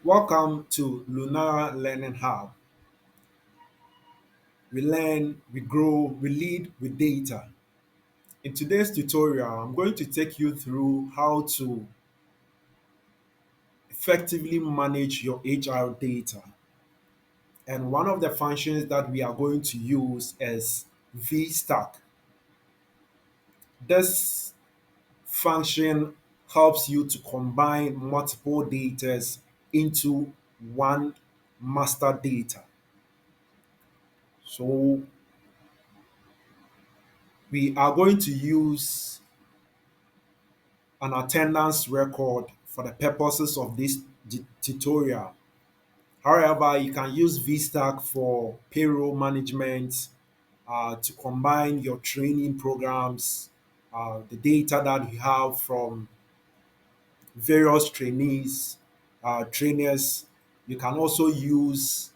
Welcome to Lunar Learning Hub. We learn, we grow, we lead with data. In today's tutorial, I'm going to take you through how to effectively manage your HR data. And one of the functions that we are going to use is VStack. This function helps you to combine multiple data into one master data. So we are going to use an attendance record for the purposes of this tutorial. However, you can use VStack for payroll management, to combine your training programs, the data that you have from various trainers. You can also use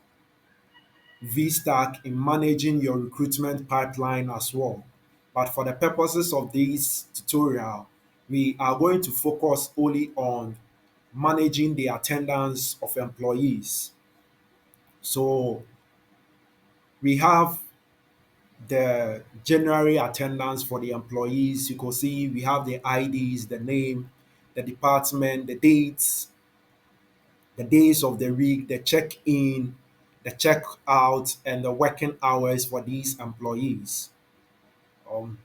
VStack in managing your recruitment pipeline as well. But for the purposes of this tutorial, we are going to focus only on managing the attendance of employees. So we have the January attendance for the employees. You can see we have the IDs, the name, the department, the dates, the days of the week, the check-in, the check-out, and the working hours for these employees. Um,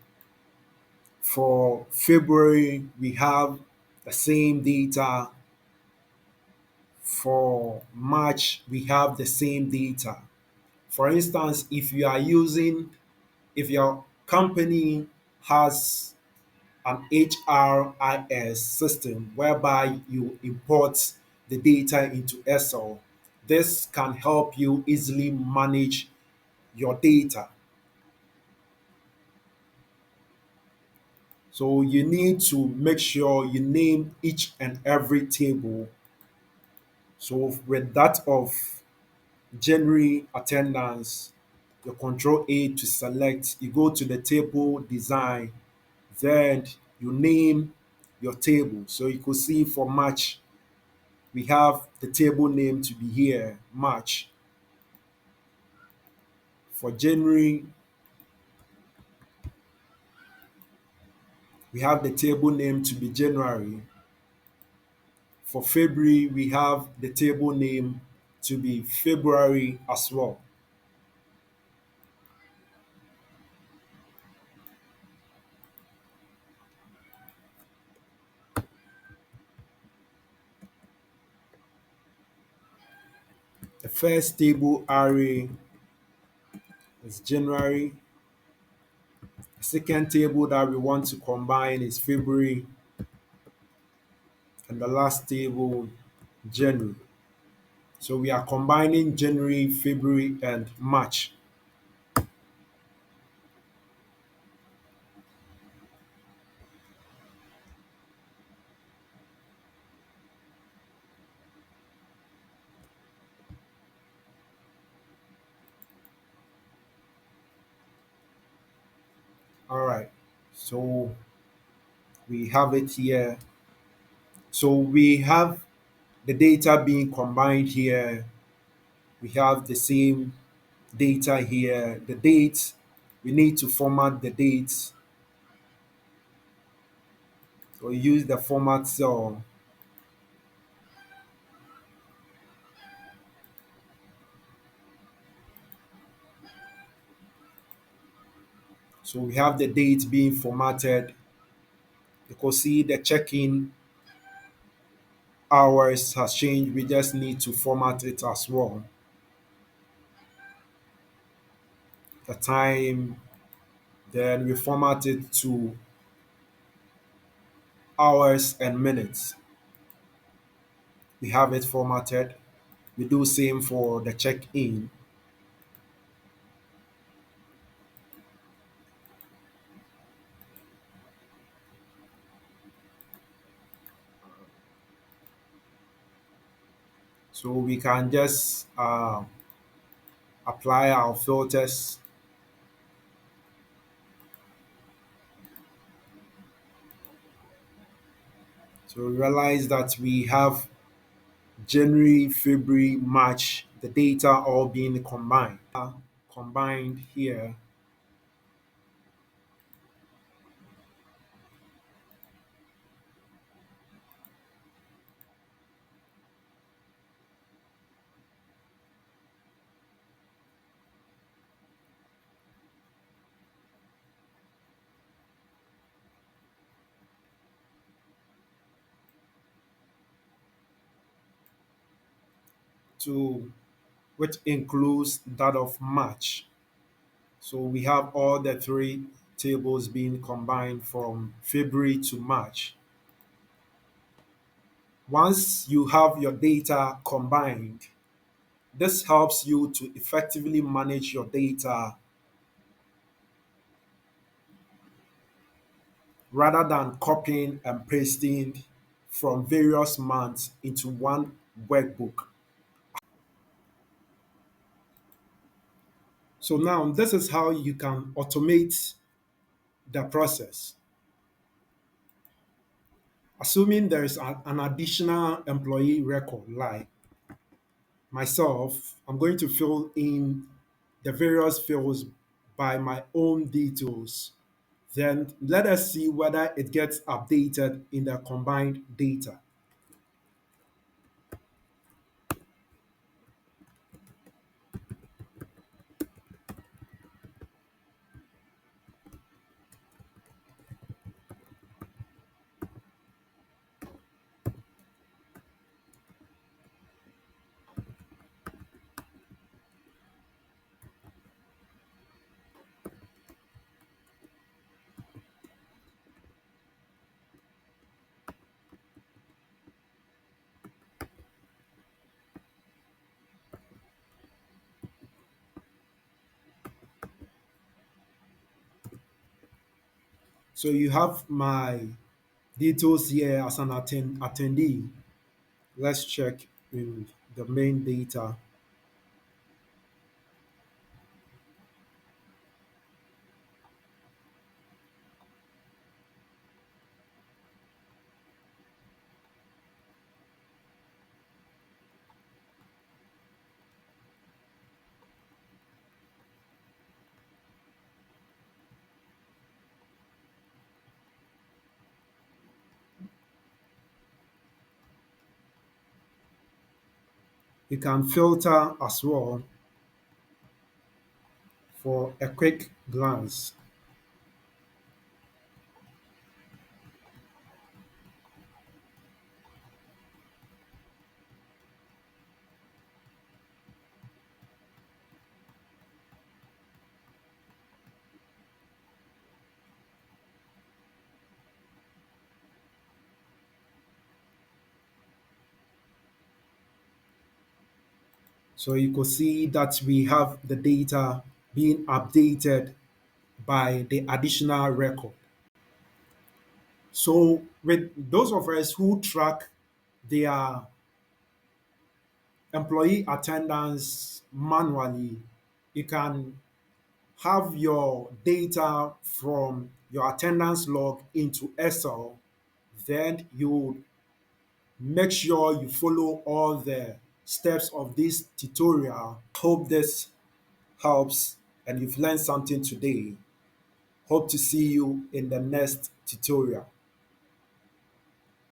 for February, we have the same data. For March, we have the same data. For instance, if your company has an HRIS system whereby you import the data into Excel, this can help you easily manage your data. So you need to make sure you name each and every table. So with that of January attendance, you control A to select, you go to the table design, then you name your table. So you could see for March, we have the table name to be here, March. For January, we have the table name to be January. For February, we have the table name to be February as well. The first table array is January. The second table that we want to combine is February. And the last table, January. So we are combining January, February, and March. All right. So we have it here. So we have the data being combined here. We have the same data here. The dates, we need to format the dates. So use the format cell. So we have the dates being formatted. You can see the check-in hours has changed. We just need to format it as well. The time, then we format it to hours and minutes. We have it formatted. We do same for the check-in. So we can just apply our filters. So we realize that we have January, February, March, the data all being combined here to which includes that of March. So we have all the three tables being combined from February to March. Once you have your data combined, this helps you to effectively manage your data rather than copying and pasting from various months into one workbook. So now this is how you can automate the process. Assuming there is an additional employee record like myself, I'm going to fill in the various fields by my own details. Then let us see whether it gets updated in the combined data. So you have my details here as an attendee. Let's check in the main data. You can filter as well for a quick glance. So you could see that we have the data being updated by the additional record. So with those of us who track their employee attendance manually, you can have your data from your attendance log into Excel. Then you make sure you follow all the steps of this tutorial. Hope this helps and you've learned something today. Hope to see you in the next tutorial.